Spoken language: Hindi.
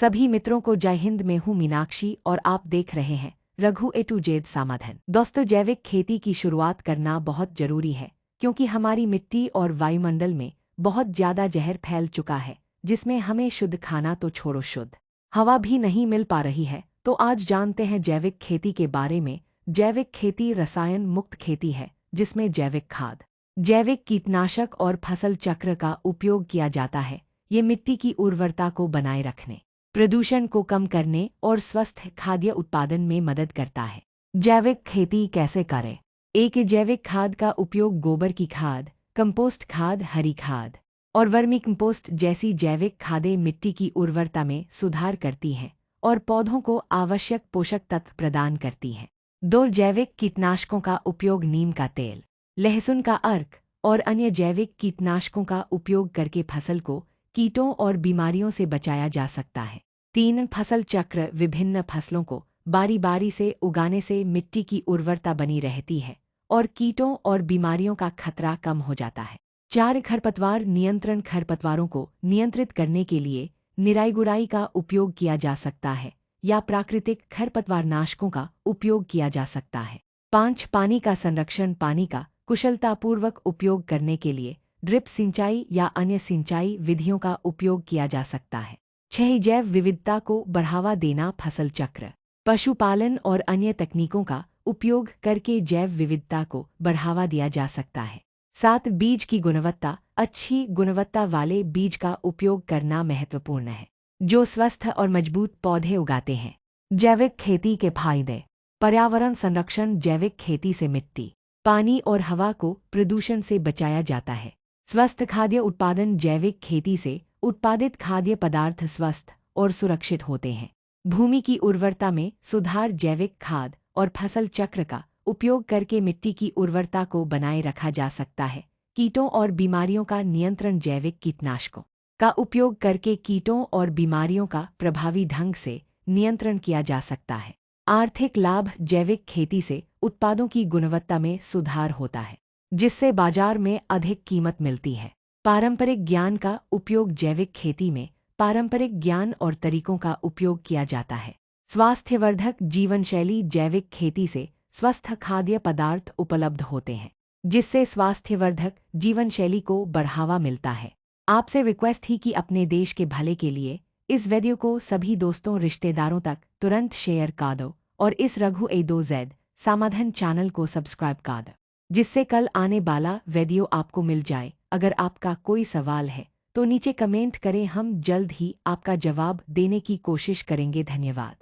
सभी मित्रों को जय हिंद। मैं हूं मीनाक्षी और आप देख रहे हैं रघु ए टू जेड समाधान। दोस्तों, जैविक खेती की शुरुआत करना बहुत जरूरी है क्योंकि हमारी मिट्टी और वायुमंडल में बहुत ज्यादा जहर फैल चुका है, जिसमें हमें शुद्ध खाना तो छोड़ो, शुद्ध हवा भी नहीं मिल पा रही है। तो आज जानते हैं जैविक खेती के बारे में। जैविक खेती रसायन मुक्त खेती है जिसमें जैविक खाद, जैविक कीटनाशक और फसल चक्र का उपयोग किया जाता है। ये मिट्टी की उर्वरता को बनाए रखने, प्रदूषण को कम करने और स्वस्थ खाद्य उत्पादन में मदद करता है। जैविक खेती कैसे करें? एक जैविक खाद का उपयोग गोबर की खाद, कंपोस्ट खाद, हरी खाद और वर्मी कंपोस्ट जैसी जैविक खादें मिट्टी की उर्वरता में सुधार करती हैं और पौधों को आवश्यक पोषक तत्व प्रदान करती हैं। 2 जैविक कीटनाशकों का उपयोग नीम का तेल, लहसुन का अर्क और अन्य जैविक कीटनाशकों का उपयोग करके फसल को कीटों और बीमारियों से बचाया जा सकता है। 3 फसल चक्र, विभिन्न फसलों को बारी बारी से उगाने से मिट्टी की उर्वरता बनी रहती है और कीटों और बीमारियों का खतरा कम हो जाता है। 4 खरपतवार नियंत्रण, खरपतवारों को नियंत्रित करने के लिए निराई गुड़ाई का उपयोग किया जा सकता है या प्राकृतिक खरपतवारनाशकों का उपयोग किया जा सकता है। 5 पानी का संरक्षण, पानी का कुशलतापूर्वक उपयोग करने के लिए ड्रिप सिंचाई या अन्य सिंचाई विधियों का उपयोग किया जा सकता है। 6 जैव विविधता को बढ़ावा देना, फसल चक्र, पशुपालन और अन्य तकनीकों का उपयोग करके जैव विविधता को बढ़ावा दिया जा सकता है। 7 बीज की गुणवत्ता, अच्छी गुणवत्ता वाले बीज का उपयोग करना महत्वपूर्ण है जो स्वस्थ और मजबूत पौधे उगाते हैं। जैविक खेती के फायदे: पर्यावरण संरक्षण, जैविक खेती से मिट्टी, पानी और हवा को प्रदूषण से बचाया जाता है। स्वस्थ खाद्य उत्पादन, जैविक खेती से उत्पादित खाद्य पदार्थ स्वस्थ और सुरक्षित होते हैं। भूमि की उर्वरता में सुधार, जैविक खाद और फसल चक्र का उपयोग करके मिट्टी की उर्वरता को बनाए रखा जा सकता है। कीटों और बीमारियों का नियंत्रण, जैविक कीटनाशकों का उपयोग करके कीटों और बीमारियों का प्रभावी ढंग से नियंत्रण किया जा सकता है। आर्थिक लाभ, जैविक खेती से उत्पादों की गुणवत्ता में सुधार होता है जिससे बाजार में अधिक कीमत मिलती है। पारंपरिक ज्ञान का उपयोग, जैविक खेती में पारंपरिक ज्ञान और तरीकों का उपयोग किया जाता है। स्वास्थ्यवर्धक जीवन शैली, जैविक खेती से स्वस्थ खाद्य पदार्थ उपलब्ध होते हैं जिससे स्वास्थ्यवर्धक जीवन शैली को बढ़ावा मिलता है। आपसे रिक्वेस्ट थी कि अपने देश के भले के लिए इस वीडियो को सभी दोस्तों, रिश्तेदारों तक तुरंत शेयर कर दो और इस रघु ए टू जेड समाधान चैनल को सब्सक्राइब कर दो जिससे कल आने वाला वीडियो आपको मिल जाए। अगर आपका कोई सवाल है तो नीचे कमेंट करें, हम जल्द ही आपका जवाब देने की कोशिश करेंगे। धन्यवाद।